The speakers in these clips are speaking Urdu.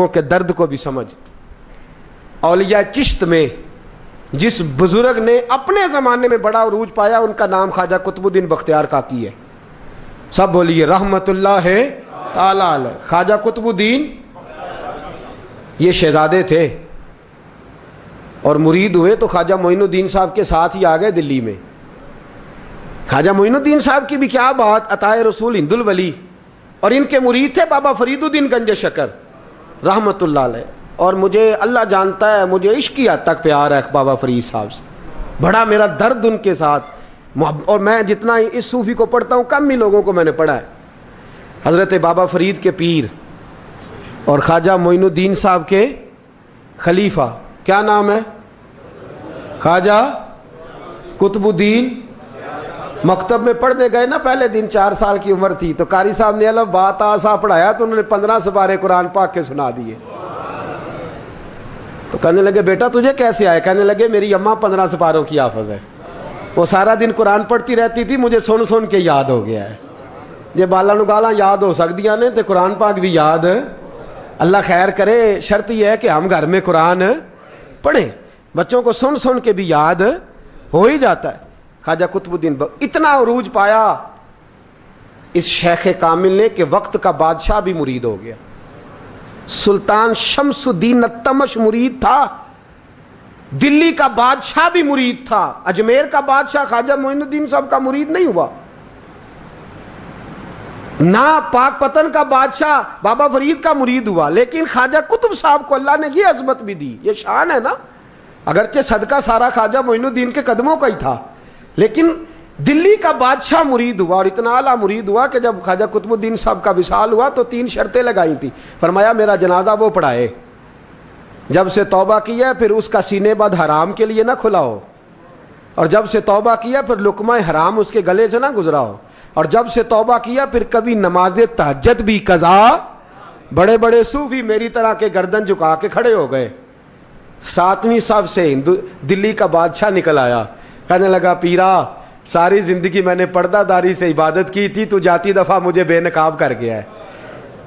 کے درد کو بھی سمجھ. اولیاء چشت میں جس بزرگ نے اپنے زمانے میں بڑا عروج پایا ان کا نام خواجہ قطب الدین بختیار کاکی ہے. سب بولیے رحمت اللہ تعالی علیہ. خواجہ قطب الدین یہ شہزادے تھے اور مرید ہوئے تو خواجہ معین الدین صاحب کے ساتھ ہی آ گئے دلی میں. خواجہ معین الدین صاحب کی بھی کیا بات, عطائے رسول ہند الولی, اور ان کے مرید تھے بابا فرید الدین گنج شکر رحمت اللہ علیہ. اور مجھے اللہ جانتا ہے مجھے عشق کی حد تک پیار ہے بابا فرید صاحب سے, بڑا میرا درد ان کے ساتھ. اور میں جتنا اس صوفی کو پڑھتا ہوں کم ہی لوگوں کو میں نے پڑھا ہے. حضرت بابا فرید کے پیر اور خواجہ معین الدین صاحب کے خلیفہ کیا نام ہے, خواجہ قطب الدین. مکتب میں پڑھنے گئے نا پہلے دن, 4 سال کی عمر تھی تو قاری صاحب نے الف با تا سا پڑھایا تو انہوں نے 15 سپارے قرآن پاک کے سنا دیے. تو کہنے لگے بیٹا تجھے کیسے آئے؟ کہنے لگے میری اماں 15 سپاروں کی حافظ ہے, وہ سارا دن قرآن پڑھتی رہتی تھی, مجھے سن سن کے یاد ہو گیا ہے. یہ بالا نگالا یاد ہو سکدیاں نے تو قرآن پاک بھی یاد. اللہ خیر کرے, شرط یہ ہے کہ ہم گھر میں قرآن پڑھیں, بچوں کو سن سن کے بھی یاد ہو ہی جاتا ہے. خواجہ قطب الدین اتنا عروج پایا اس شیخ کامل نے کہ وقت کا بادشاہ بھی مرید ہو گیا. سلطان شمس الدین التمش مرید تھا, دلی کا بادشاہ بھی مرید تھا, اجمیر کا بادشاہ خواجہ معین الدین صاحب کا مرید نہیں ہوا, نہ پاک پتن کا بادشاہ بابا فرید کا مرید ہوا. لیکن خواجہ قطب صاحب کو اللہ نے یہ عظمت بھی دی, یہ شان ہے نا. اگرچہ صدقہ سارا خواجہ معین الدین کے قدموں کا ہی تھا, لیکن دلی کا بادشاہ مرید ہوا, اور اتنا اعلیٰ مرید ہوا کہ جب خواجہ قطب الدین صاحب کا وصال ہوا تو 3 شرطیں لگائی تھی. فرمایا میرا جنازہ وہ پڑھائے, جب سے توبہ کیا پھر اس کا سینے بد حرام کے لیے نہ کھلا ہو, اور جب سے توبہ کیا پھر لقمہ حرام اس کے گلے سے نہ گزرا ہو, اور جب سے توبہ کیا پھر کبھی نماز تہجد بھی قضا. بڑے بڑے صوفی میری طرح کے گردن جھکا کے کھڑے ہو گئے. 7ویں صف سے دلی کا بادشاہ نکل آیا, کہنے لگا پیرا ساری زندگی میں نے پردہ داری سے عبادت کی تھی, تو جاتی دفعہ مجھے بے نقاب کر گیا ہے.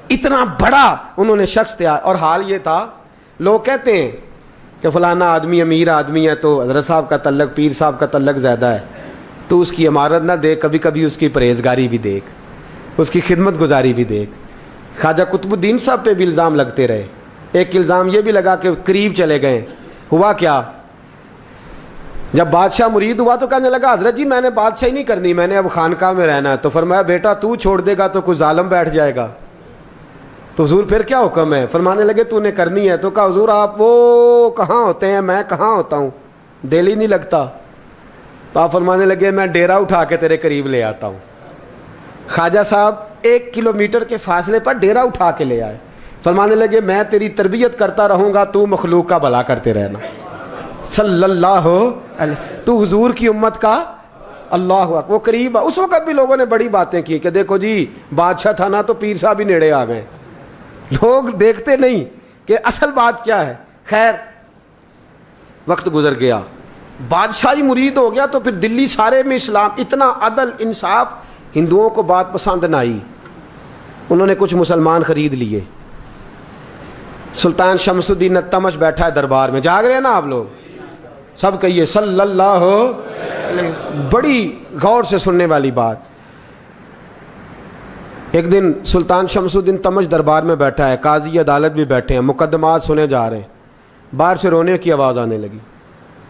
اتنا بڑا انہوں نے شخص تیار. اور حال یہ تھا, لوگ کہتے ہیں کہ فلانا آدمی امیر آدمی ہے تو حضرت صاحب کا تعلق پیر صاحب کا تعلق زیادہ ہے, تو اس کی عمارت نہ دیکھ, کبھی کبھی اس کی پرہیزگاری بھی دیکھ, اس کی خدمت گزاری بھی دیکھ. خواجہ قطب الدین صاحب پہ بھی الزام لگتے رہے. ایک الزام یہ بھی لگا کہ قریب چلے گئے. ہوا کیا, جب بادشاہ مرید ہوا تو کہنے لگا حضرت جی میں نے بادشاہی نہیں کرنی, میں نے اب خانقاہ میں رہنا ہے. تو فرمایا بیٹا تو چھوڑ دے گا تو کوئی ظالم بیٹھ جائے گا. تو حضور پھر کیا حکم ہے؟ فرمانے لگے تو نے کرنی ہے. تو کہا حضور آپ وہ کہاں ہوتے ہیں, میں کہاں ہوتا ہوں, دل ہی نہیں لگتا. تو آپ فرمانے لگے میں ڈیرا اٹھا کے تیرے قریب لے آتا ہوں. خواجہ صاحب 1 کلومیٹر کے فاصلے پر ڈیرا اٹھا کے لے آئے. فرمانے لگے میں تیری تربیت کرتا رہوں گا, تو مخلوق کا بھلا کرتے رہنا. صلی اللہ علیہ, تو حضور کی امت کا اللہ اکبر. وہ قریب, اس وقت بھی لوگوں نے بڑی باتیں کی کہ دیکھو جی بادشاہ تھا نا تو پیر صاحب ہی نیڑے آ گئے. لوگ دیکھتے نہیں کہ اصل بات کیا ہے. خیر وقت گزر گیا, بادشاہی مرید ہو گیا, تو پھر دلی سارے میں اسلام, اتنا عدل انصاف, ہندوؤں کو بات پسند نہ آئی. انہوں نے کچھ مسلمان خرید لیے. سلطان شمس الدین التمش بیٹھا ہے دربار میں, جاگ رہے ہیں نا آپ لوگ, سب کہیے صلی اللہ علیہ. بڑی غور سے سننے والی بات. ایک دن سلطان شمس الدین تمش دربار میں بیٹھا ہے, قاضی عدالت بھی بیٹھے ہیں, مقدمات سنے جا رہے ہیں. باہر سے رونے کی آواز آنے لگی,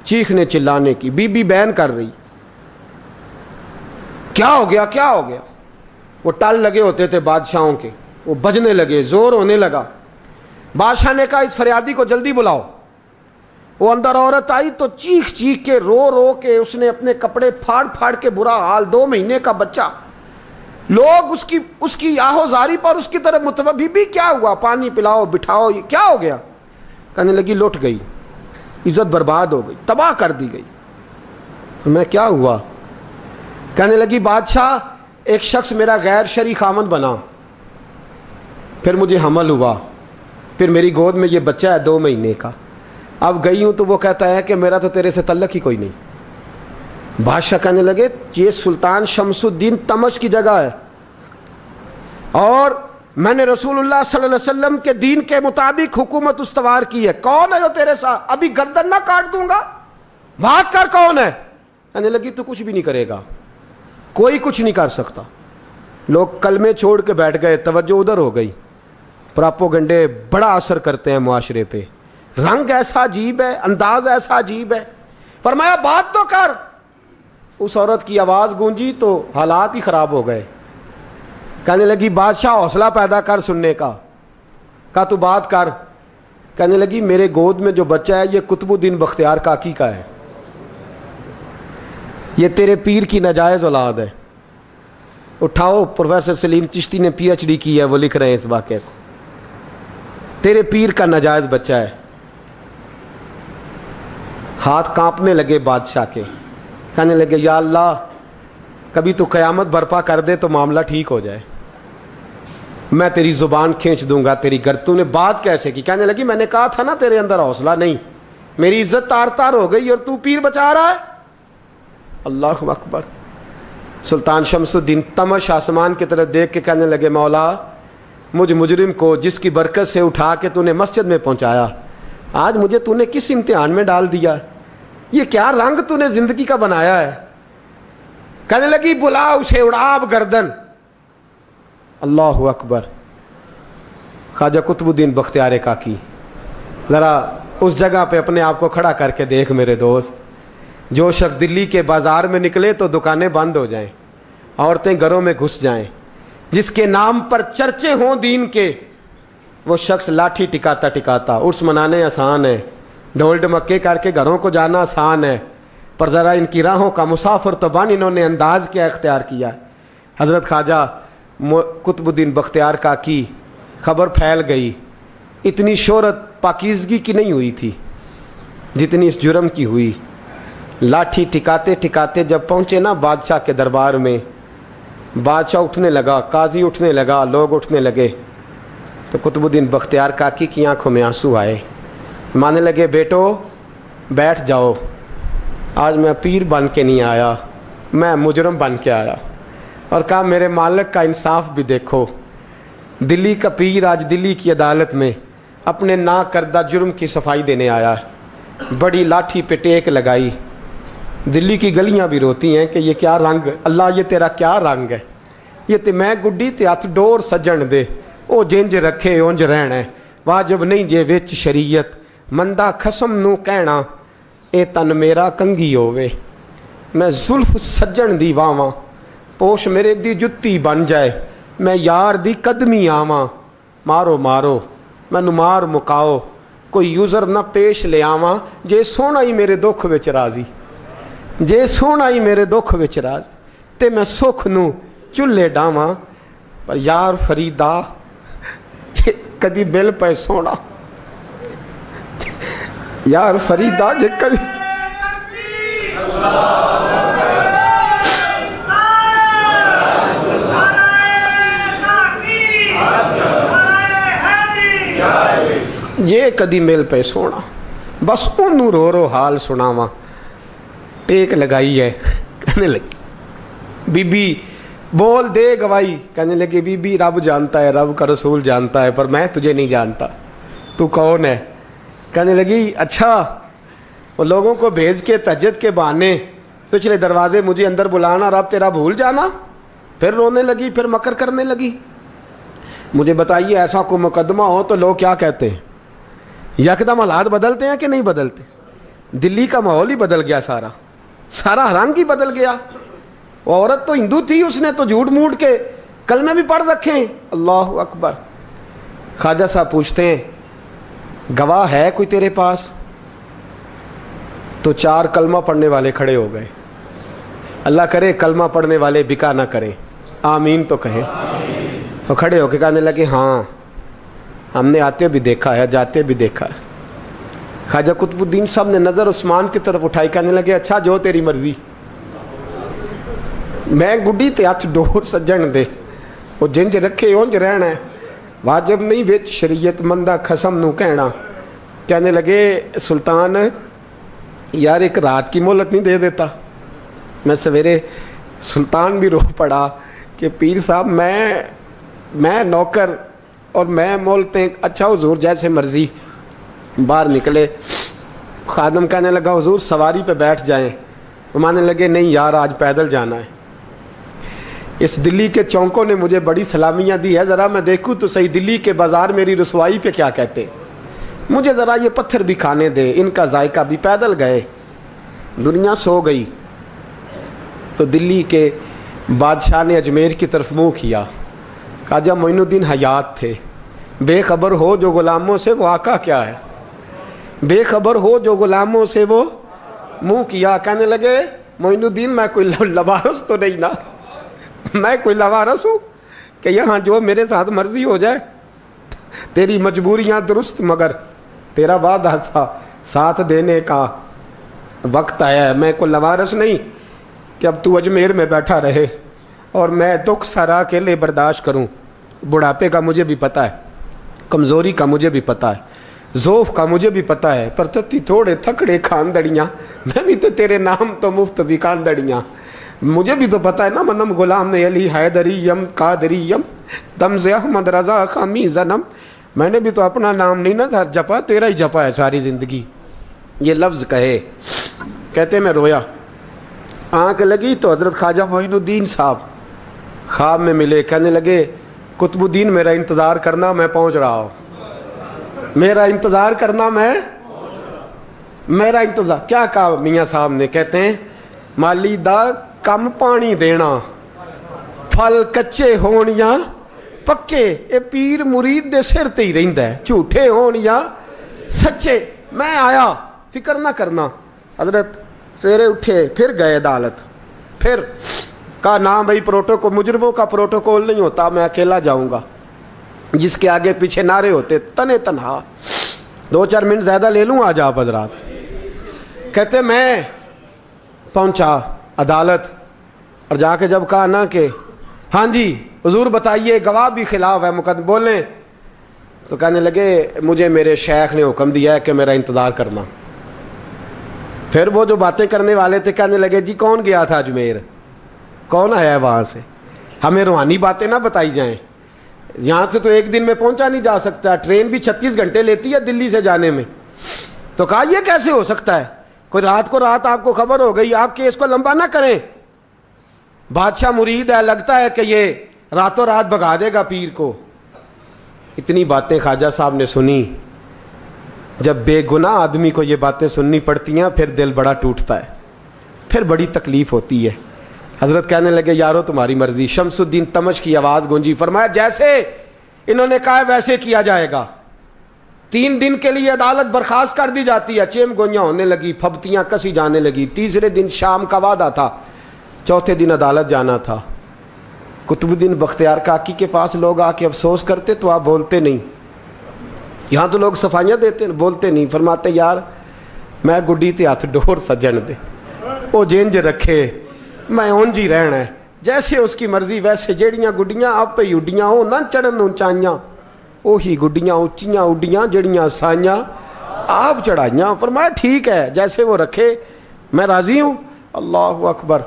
چیخنے چلانے کی. بی بی بیان کر رہی, کیا ہو گیا کیا ہو گیا. وہ ٹال لگے ہوتے تھے بادشاہوں کے, وہ بجنے لگے, زور ہونے لگا. بادشاہ نے کہا اس فریادی کو جلدی بلاؤ. وہ اندر عورت آئی تو چیخ چیخ کے رو رو کے اس نے اپنے کپڑے پھاڑ پھاڑ کے, برا حال, 2 مہینے کا بچہ. لوگ اس کی آہو زاری پر اس کی طرف متوجہ. بھی کیا ہوا, پانی پلاؤ بٹھاؤ, یہ کیا ہو گیا. کہنے لگی لٹ گئی, عزت برباد ہو گئی, تباہ کر دی گئی. میں کیا ہوا؟ کہنے لگی بادشاہ ایک شخص میرا غیر شرعی خامند بنا, پھر مجھے حمل ہوا, پھر میری گود میں یہ بچہ ہے 2 مہینے کا. اب گئی ہوں تو وہ کہتا ہے کہ میرا تو تیرے سے تعلق ہی کوئی نہیں. بادشاہ کہنے لگے یہ سلطان شمس الدین تمش کی جگہ ہے, اور میں نے رسول اللہ صلی اللہ علیہ وسلم کے دین کے مطابق حکومت استوار کی ہے. کون ہے جو تیرے ساتھ؟ ابھی گردن نہ کاٹ دوں گا. بات کر کون ہے؟ کہنے لگی تو کچھ بھی نہیں کرے گا, کوئی کچھ نہیں کر سکتا. لوگ کلمے چھوڑ کے بیٹھ گئے, توجہ ادھر ہو گئی. پراپوگنڈے بڑا اثر کرتے ہیں معاشرے پہ. رنگ ایسا عجیب ہے, انداز ایسا عجیب ہے. فرمایا بات تو کر. اس عورت کی آواز گونجی تو حالات ہی خراب ہو گئے. کہنے لگی بادشاہ حوصلہ پیدا کر سننے کا. کہا تو بات کر. کہنے لگی میرے گود میں جو بچہ ہے یہ قطب الدین بختیار کاکی کا ہے, یہ تیرے پیر کی ناجائز اولاد ہے. اٹھاؤ, پروفیسر سلیم چشتی نے پی ایچ ڈی کی ہے, وہ لکھ رہے ہیں اس واقعے کو. تیرے پیر کا ناجائز بچہ ہے. ہاتھ کانپنے لگے بادشاہ کے. کہنے لگے یا اللہ کبھی تو قیامت برپا کر دے تو معاملہ ٹھیک ہو جائے, میں تیری زبان کھینچ دوں گا تیری گر. تو نے بات کیسے کی؟ کہنے لگی میں نے کہا تھا نا تیرے اندر حوصلہ نہیں, میری عزت تار تار ہو گئی اور تو پیر بچا رہا ہے. اللہ اکبر. سلطان شمس الدین تمش آسمان کی طرف دیکھ کے کہنے لگے مولا مجھ مجرم کو جس کی برکت سے اٹھا کے تو نے مسجد میں پہنچایا, آج مجھے تو نے کس امتحان میں ڈال دیا؟ یہ کیا رنگ تو نے زندگی کا بنایا ہے؟ کہنے لگی بلا اسے, اڑاب گردن. اللہ اکبر. خواجہ قطب الدین بختیار کاکی, ذرا اس جگہ پہ اپنے آپ کو کھڑا کر کے دیکھ میرے دوست. جو شخص دلی کے بازار میں نکلے تو دکانیں بند ہو جائیں, عورتیں گھروں میں گھس جائیں, جس کے نام پر چرچے ہوں دین کے, وہ شخص لاٹھی ٹکاتا ٹکاتا. عرس منانے آسان ہے, ڈھول ڈمکے کر کے گھروں کو جانا آسان ہے, پر ذرا ان کی راہوں کا مسافر تو بن انہوں نے انداز کیا اختیار کیا. حضرت خواجہ قطب الدین بختیار کاکی, خبر پھیل گئی. اتنی شہرت پاکیزگی کی نہیں ہوئی تھی جتنی اس جرم کی ہوئی. لاٹھی ٹکاتے ٹکاتے جب پہنچے نا بادشاہ کے دربار میں, بادشاہ اٹھنے لگا, قاضی اٹھنے لگا, لوگ اٹھنے لگے, تو قطب الدین بختیار کاکی کی آنکھوں میں آنسو آئے. مانے لگے بیٹو بیٹھ جاؤ, آج میں پیر بن کے نہیں آیا, میں مجرم بن کے آیا. اور کہا میرے مالک کا انصاف بھی دیکھو, دلی کا پیر آج دلی کی عدالت میں اپنے نا کردہ جرم کی صفائی دینے آیا. بڑی لاٹھی پہ ٹیک لگائی. دلی کی گلیاں بھی روتی ہیں کہ یہ کیا رنگ, اللہ یہ تیرا کیا رنگ ہے. یہ تے میں گڈی تے ہاتھ ڈور سجن دے, او جنج رکھے اونج رہنا ہے, واجب نہیں جے وچ شریعت, مندہ خسم نو کہنا اے تن میرا کنگھی ہووے. میں زلف سجن دی واواں, پوش میرے دی جتی بن جائے, میں یار دی قدمی آواں. مارو مارو مینو مار مکاؤ, کوئی یوزر نہ پیش لے آواں, جے سونا ہی میرے دکھ وچ راضی, جے سونا ہی میرے دکھ وچ راضی, تے میں سکھ نو چلے ڈاواں. پر یار فریدا کدی مل پے سونا, یار فریدا جے کدی یہ کدی مل پہ سونا, بس انہوں رو رو حال سناواں. ٹیک لگائی ہے. کہنے لگی بی بی بول دے گواہی. کہنے لگی بی بی رب جانتا ہے, رب کا رسول جانتا ہے, پر میں تجھے نہیں جانتا, تو کون ہے؟ کہنے لگی اچھا وہ لوگوں کو بھیج کے تہجد کے بہانے پچھلے دروازے مجھے اندر بلانا, رب تیرا بھول جانا. پھر رونے لگی, پھر مکر کرنے لگی. مجھے بتائیے ایسا کوئی مقدمہ ہو تو لوگ کیا کہتے ہیں؟ یکدم حالات بدلتے ہیں کہ نہیں بدلتے؟ دلی کا ماحول ہی بدل گیا, سارا رنگ ہی بدل گیا. وہ عورت تو ہندو تھی, اس نے تو جھوٹ موٹ کے کلمے بھی پڑھ رکھے ہیں. اللہ اکبر. خواجہ صاحب پوچھتے ہیں گواہ ہے کوئی تیرے پاس؟ تو 4 کلمہ پڑھنے والے کھڑے ہو گئے. اللہ کرے کلمہ پڑھنے والے بکا نہ کریں, آمین تو کہیں. وہ کھڑے ہو کے کہنے لگے ہاں ہم نے آتے بھی دیکھا ہے, جاتے بھی دیکھا ہے. خواجہ قطب الدین صاحب نے نظر عثمان کی طرف اٹھائی, کہنے لگے اچھا جو تیری مرضی, میں گڈی تے ہاتھ ڈور سجن دے, وہ جنج رکھے اونج رہنا ہے, واجب نہیں وچ شریعت, مندہ خسم نو کہنا. کہنے لگے سلطان یار ایک رات کی مہلت نہیں دے دیتا؟ میں سویرے سلطان بھی رو پڑا کہ پیر صاحب میں نوکر اور میں بولتے ہیں اچھا حضور جیسے مرضی. باہر نکلے, خادم کہنے لگا حضور سواری پہ بیٹھ جائیں. وہ ماننے لگے نہیں یار آج پیدل جانا ہے. اس دلی کے چونکوں نے مجھے بڑی سلامیاں دی ہے, ذرا میں دیکھوں تو صحیح دلی کے بازار میری رسوائی پہ کیا کہتے ہیں. مجھے ذرا یہ پتھر بھی کھانے دے, ان کا ذائقہ بھی. پیدل گئے, دنیا سو گئی تو دلی کے بادشاہ نے اجمیر کی طرف منہ کیا. خواجہ معین الدین حیات تھے. بے خبر ہو جو غلاموں سے وہ آقا کیا ہے, بے خبر ہو جو غلاموں سے وہ منہ کیا. کہنے لگے معین الدین میں کوئی لوارس تو نہیں نا, میں کوئی لوارس ہوں کہ یہاں جو میرے ساتھ مرضی ہو جائے. تیری مجبوریاں درست مگر تیرا وعدہ تھا ساتھ دینے کا وقت آیا ہے. میں کوئی لوارس نہیں کہ اب تو اجمیر میں بیٹھا رہے اور میں دکھ سارا اکیلے برداشت کروں. بڑھاپے کا مجھے بھی پتہ ہے, کمزوری کا مجھے بھی پتہ ہے, ذوف کا مجھے بھی پتہ ہے, پر تتی تھوڑے تھکڑے خاندڑیاں, میں بھی تو تیرے نام تو مفت بھی خاندڑیاں. مجھے بھی تو پتہ ہے نا منم غلام نے علی حیدریم قادریم تمز احمد رضا خامی زنم. میں نے بھی تو اپنا نام نہیں نہ جپا, تیرا ہی جپا ہے ساری زندگی. یہ لفظ کہے, کہتے میں رویا. آنکھ لگی تو حضرت خواجہ معین الدین صاحب خواب میں ملے. کہنے لگے قطب الدین میرا انتظار کرنا, میں پہنچ رہا ہوں. میرا انتظار کرنا, میرا انتظار. کیا کہا میاں صاحب نے؟ کہتے ہیں مالی دا کم پانی دینا, پھل کچے ہون یا پکے, اے پیر مرید دے سر تے ہی رہندا ہے, جھوٹے ہون یا سچے. میں آیا, فکر نہ کرنا. حضرت سویرے اٹھے, پھر گئے عدالت. پھر کہا نام بھائی پروٹوکول, مجرموں کا پروٹوکول نہیں ہوتا, میں اکیلا جاؤں گا. جس کے آگے پیچھے نعرے ہوتے تنے تنہا. 2-4 منٹ زیادہ لے لوں آج آپ حضرات. کہتے میں پہنچا عدالت اور جا کے جب کہا نا کہ ہاں جی حضور بتائیے, گواہ بھی خلاف ہے, مقدمہ بولیں. تو کہنے لگے مجھے میرے شیخ نے حکم دیا ہے کہ میرا انتظار کرنا. پھر وہ جو باتیں کرنے والے تھے کہنے لگے جی کون گیا تھا اجمیر, کون آیا ہے وہاں سے, ہمیں روحانی باتیں نہ بتائی جائیں. یہاں سے تو ایک دن میں پہنچا نہیں جا سکتا, ٹرین بھی 36 گھنٹے لیتی ہے دلی سے جانے میں. تو کہا یہ کیسے ہو سکتا ہے, کوئی رات کو رات آپ کو خبر ہو گئی, آپ کیس کو لمبا نہ کریں. بادشاہ مرید ہے, لگتا ہے کہ یہ راتوں رات بھگا دے گا پیر کو. اتنی باتیں خواجہ صاحب نے سنی. جب بے گناہ آدمی کو یہ باتیں سننی پڑتی ہیں پھر دل بڑا ٹوٹتا ہے, پھر بڑی تکلیف ہوتی ہے. حضرت کہنے لگے یارو تمہاری مرضی. شمس الدین تمش کی آواز گونجی. فرمایا جیسے انہوں نے کہا ویسے کیا جائے گا. 3 دن کے لیے عدالت برخاست کر دی جاتی ہے. چیم گوئیاں ہونے لگی, پھبتیاں کسی جانے لگی. تیسرے دن شام کا وعدہ تھا, چوتھے دن عدالت جانا تھا. قطب الدین بختیار کاکی کے پاس لوگ آ کے افسوس کرتے تو آپ بولتے نہیں. یہاں تو لوگ صفائیاں دیتے بولتے نہیں. فرماتے یار میں گڈی تے ہاتھ ڈور سجن دے, وہ جینج رکھے, میں اونج ہی رہنا ہے, جیسے اس کی مرضی ویسے. جیڑیاں گڈیاں آپ پہ اڈیاں ہو نہ چڑھن اونچائیاں, وہی گڈیاں اونچیاں اڈیاں جڑیاں سائیاں آپ چڑھائیاں. فرمایا ٹھیک ہے جیسے وہ رکھے, میں راضی ہوں. اللہ اکبر.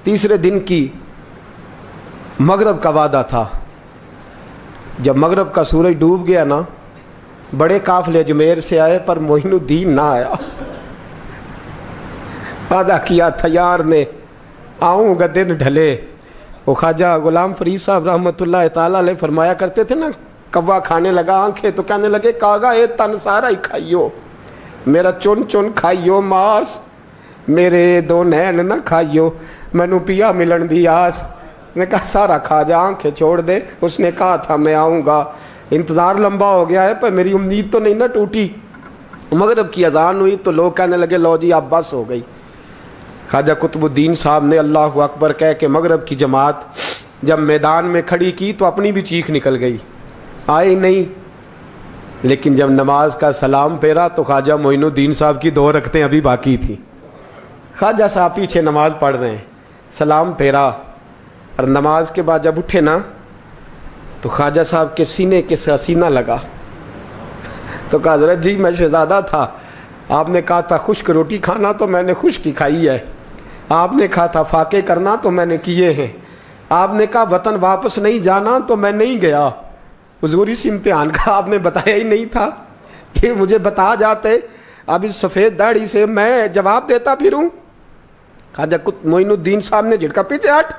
تیسرے دن کی مغرب کا وعدہ تھا. جب مغرب کا سورج ڈوب گیا نا, بڑے قافلے اجمیر سے آئے پر معین الدین نہ آیا. وعدہ کیا تھا یار نے, آؤں گا دن ڈھلے. وہ خواجہ غلام فرید صاحب رحمۃ اللہ تعالیٰ علیہ فرمایا کرتے تھے نا, کوا کھانے لگا آنکھیں تو کہنے لگے کاغا اے تن سارا ہی کھائیو, میرا چن چن کھائیو ماس, میرے 2 نین نہ کھائیو, مینو پیا ملن دی آس. نے کہا سارا کھا جا, آنکھیں چھوڑ دے. اس نے کہا تھا میں آؤں گا, انتظار لمبا ہو گیا ہے پر میری امید تو نہیں نہ ٹوٹی. مغرب کی اذان ہوئی تو لوگ کہنے لگے لو جی اب بس ہو گئی. خواجہ قطب الدین صاحب نے اللہ اکبر کہہ کے مغرب کی جماعت جب میدان میں کھڑی کی تو اپنی بھی چیخ نکل گئی, آئی نہیں. لیکن جب نماز کا سلام پھیرا تو خواجہ معین الدین صاحب کی 2 رکعتیں ابھی باقی تھیں. خواجہ صاحب پیچھے نماز پڑھ رہے ہیں, سلام پھیرا اور نماز کے بعد جب اٹھے نا تو خواجہ صاحب کے سینے کے سینہ لگا. تو کہا حضرت جی میں شہزادہ تھا, آپ نے کہا تھا خشک روٹی کھانا تو میں نے خشک کی کھائی ہے, آپ نے کہا تھا فاقے کرنا تو میں نے کیے ہیں, آپ نے کہا وطن واپس نہیں جانا تو میں نہیں گیا. حضور اس امتحان کا آپ نے بتایا ہی نہیں تھا کہ مجھے بتا جاتے اب اس سفید داڑھی سے میں جواب دیتا پھروں. خواجہ معین الدین صاحب نے جھٹکا, پیچھے ہٹ,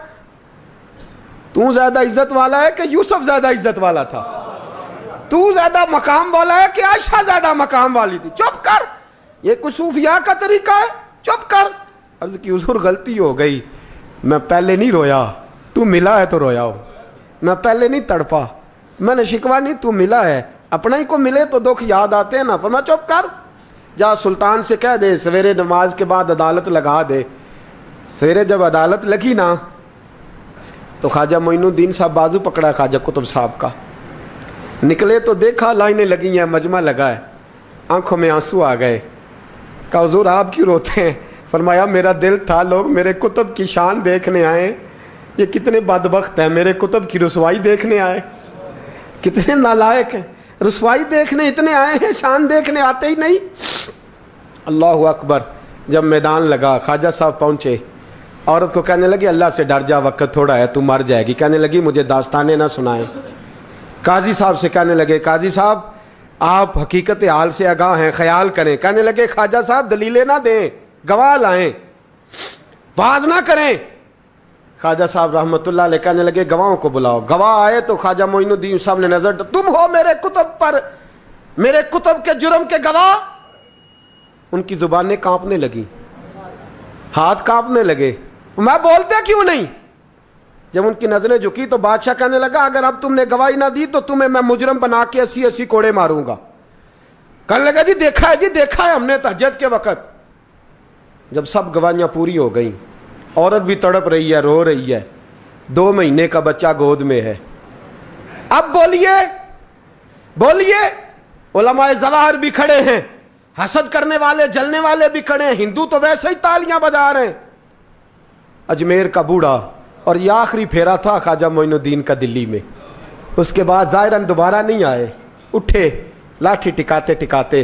تو زیادہ عزت والا ہے کہ یوسف زیادہ عزت والا تھا؟ تو زیادہ مقام والا ہے کہ عائشہ زیادہ مقام والی تھی؟ چپ کر, یہ کچھ صوفیاء کا طریقہ ہے, چپ کر. عرض کی حضور غلطی ہو گئی, میں پہلے نہیں رویا, تو ملا ہے تو رویا ہو. میں پہلے نہیں تڑپا, میں نے شکوا نہیں, تو ملا ہے. اپنا ہی کو ملے تو دکھ یاد آتے ہیں نا. فرمایا چپ کر, جا سلطان سے کہہ دے سویرے نماز کے بعد عدالت لگا دے. سویرے جب عدالت لگی نا تو خواجہ معین الدین صاحب بازو پکڑا خواجہ قطب صاحب کا, نکلے تو دیکھا لائنیں لگی ہیں, مجمع لگا ہے, آنکھوں میں آنسو آ گئے. کہا حضور آپ کیوں روتے ہیں؟ فرمایا میرا دل تھا لوگ میرے کتب کی شان دیکھنے آئے, یہ کتنے بدبخت ہیں, میرے کتب کی رسوائی دیکھنے آئے. کتنے نالائق ہیں, رسوائی دیکھنے اتنے آئے ہیں, شان دیکھنے آتے ہی نہیں. اللہ اکبر. جب میدان لگا خواجہ صاحب پہنچے, عورت کو کہنے لگی اللہ سے ڈر جا, وقت تھوڑا ہے, تو مر جائے گی. کہنے لگی مجھے داستانیں نہ سنائیں. قاضی صاحب سے کہنے لگے قاضی صاحب آپ حقیقت حال سے آگاہ ہیں, خیال کریں. کہنے لگے خواجہ صاحب دلیلیں نہ دیں, گواہ لائیں, واز نہ کریں. خواجہ صاحب رحمۃ اللہ علیہ کہنے لگے گواہوں کو بلاؤ. گواہ آئے تو خواجہ معین الدین صاحب نے نظر, تم ہو میرے کتب پر, میرے کتب کے جرم کے گواہ. ان کی زبانیں کانپنے لگیں, ہاتھ کانپنے لگے. میں بولتے کیوں نہیں؟ جب ان کی نظریں جھکی تو بادشاہ کہنے لگا اگر اب تم نے گواہی نہ دی تو تمہیں میں مجرم بنا کے 80 کوڑے ماروں گا. کہنے لگا جی دیکھا ہے ہم نے تہجد کے وقت. جب سب گواہیاں پوری ہو گئیں, عورت بھی تڑپ رہی ہے, رو رہی ہے, 2 مہینے کا بچہ گود میں ہے. اب بولیے, علماء ظواہر بھی کھڑے ہیں, حسد کرنے والے جلنے والے بھی کھڑے ہیں, ہندو تو ویسے ہی تالیاں بجا رہے ہیں. اجمیر کا بوڑھا, اور یہ آخری پھیرا تھا خواجہ معین الدین کا دلی میں. اس کے بعد ظاہراً دوبارہ نہیں آئے. اٹھے لاٹھی ٹکاتے ٹکاتے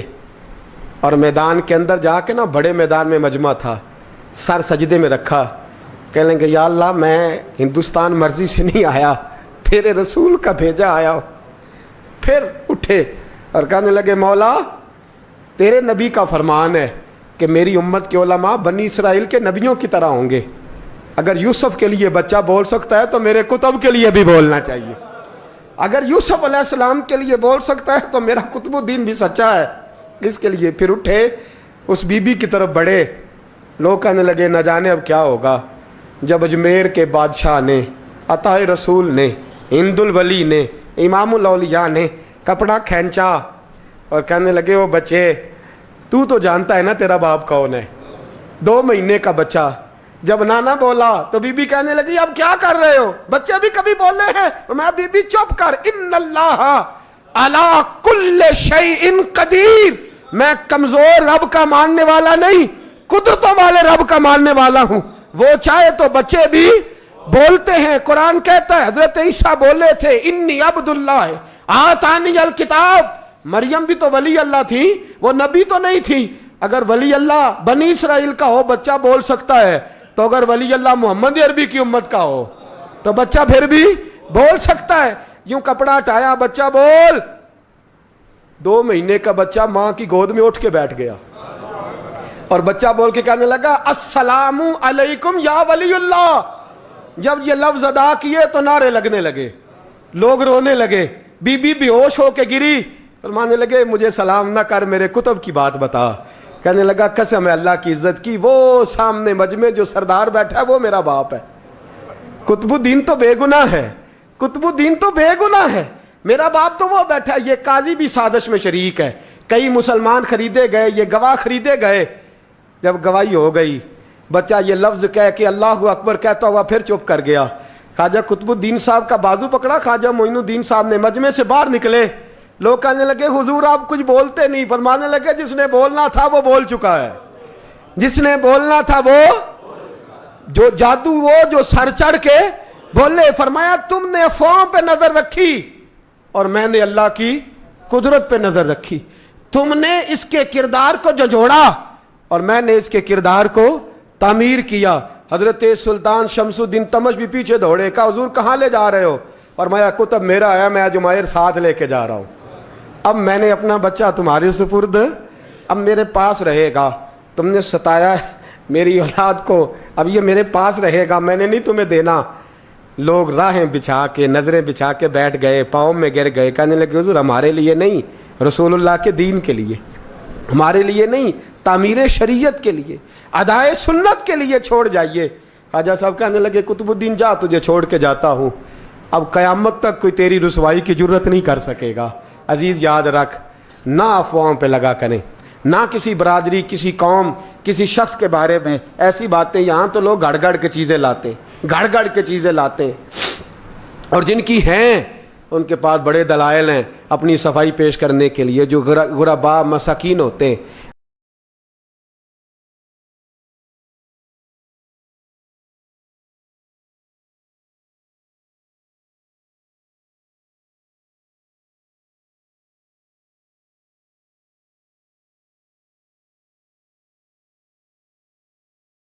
اور میدان کے اندر جا کے نا, بڑے میدان میں مجمع تھا, سر سجدے میں رکھا. کہنے لگے یا اللہ میں ہندوستان مرضی سے نہیں آیا, تیرے رسول کا بھیجا آیا ہوں. پھر اٹھے اور کہنے لگے مولا تیرے نبی کا فرمان ہے کہ میری امت کے علماء بنی اسرائیل کے نبیوں کی طرح ہوں گے. اگر یوسف کے لیے بچہ بول سکتا ہے تو میرے کتب کے لیے بھی بولنا چاہیے. اگر یوسف علیہ السلام کے لیے بول سکتا ہے تو میرا قطب الدین بھی سچا ہے, اس کے لیے. پھر اٹھے, اس بی بی کی طرف بڑھے. لوگ کہنے لگے نہ جانے اب کیا ہوگا. جب اجمیر کے بادشاہ نے, عطا رسول نے, ہند الولی نے, امام الاولیاء نے کپڑا کھینچا اور کہنے لگے وہ بچے تو جانتا ہے نا تیرا باپ کون ہے, 2 مہینے کا بچہ. جب نانا بولا تو بی بی کہنے لگی اب کیا کر رہے ہو, بچے بھی کبھی بولے ہیں؟ میں بی بی چپ کر, ان اللہ علی کل شیء قدیر, میں کمزور رب کا ماننے والا نہیں, قدرتوں والے رب کا ماننے والا ہوں. وہ چاہے تو بچے بھی بولتے ہیں. قرآن کہتا ہے حضرت عیسیٰ بولے تھے انی عبداللہ آتانی الکتاب. مریم بھی تو ولی اللہ تھی, وہ نبی تو نہیں تھی. اگر ولی اللہ بنی اسرائیل کا ہو بچہ بول سکتا ہے, تو اگر ولی اللہ محمد عربی کی امت کا ہو تو بچہ پھر بھی بول سکتا ہے. یوں کپڑا ہٹایا, بچہ بول. 2 مہینے کا بچہ ماں کی گود میں اٹھ کے بیٹھ گیا اور بچہ بول کے کہنے لگا السلام علیکم یا ولی اللہ. جب یہ لفظ ادا کیے تو نعرے لگنے لگے, لوگ رونے لگے. بی بی بے ہوش ہو کے گری, فرمانے لگے مجھے سلام نہ کر, میرے کتب کی بات بتا. کہنے لگا قسم ہے اللہ کی عزت کی, وہ سامنے مجمع جو سردار بیٹھا ہے وہ میرا باپ ہے. قطب الدین تو بے گناہ ہے, قطب الدین تو بے گناہ ہے, میرا باپ تو وہ بیٹھا ہے. یہ قاضی بھی سازش میں شریک ہے, کئی مسلمان خریدے گئے, یہ گواہ خریدے گئے. جب گواہی ہو گئی, بچہ یہ لفظ کہہ کے اللہ اکبر کہتا ہوا پھر چپ کر گیا. خواجہ قطب الدین صاحب کا بازو پکڑا, خواجہ معین الدین صاحب نے مجمع سے باہر نکلے. لوگ کہنے لگے حضور آپ کچھ بولتے نہیں. فرمانے لگے جس نے بولنا تھا وہ بول چکا ہے, جس نے بولنا تھا وہ جو جادو, وہ جو سر چڑھ کے بولے. فرمایا تم نے افواہوں پہ نظر رکھی اور میں نے اللہ کی قدرت پہ نظر رکھی. تم نے اس کے کردار کو جھنجھوڑا اور میں نے اس کے کردار کو تعمیر کیا. حضرت سلطان شمس الدین تمش بھی پیچھے دوڑے، کہا حضور کہاں لے جا رہے ہو؟ فرمایا کتب میرا ہے، میں جمائر ساتھ لے کے جا رہا ہوں، اب میں نے اپنا بچہ تمہارے سپرد اب میرے پاس رہے گا، تم نے ستایا میری اولاد کو، اب یہ میرے پاس رہے گا، میں نے نہیں تمہیں دینا۔ لوگ راہیں بچھا کے نظریں بچھا کے بیٹھ گئے، پاؤں میں گر گئے، کہنے لگے حضور ہمارے لیے نہیں، رسول اللہ کے دین کے لیے، ہمارے لیے نہیں، تعمیر شریعت کے لیے، ادائے سنت کے لیے چھوڑ جائیے۔ خواجہ صاحب کہنے لگے قطب الدین جا، تجھے چھوڑ کے جاتا ہوں، اب قیامت تک کوئی تیری رسوائی کی جرت نہیں کر سکے گا۔ عزیز یاد رکھ، نہ افواہوں پہ لگا کریں، نہ کسی برادری، کسی قوم، کسی شخص کے بارے میں ایسی باتیں، یہاں تو لوگ گھڑ گھڑ کے چیزیں لاتے ہیں، گھڑ گھڑ کے چیزیں لاتے ہیں، اور جن کی ہیں ان کے پاس بڑے دلائل ہیں اپنی صفائی پیش کرنے کے لیے، جو غربا مساکین ہوتے ہیں،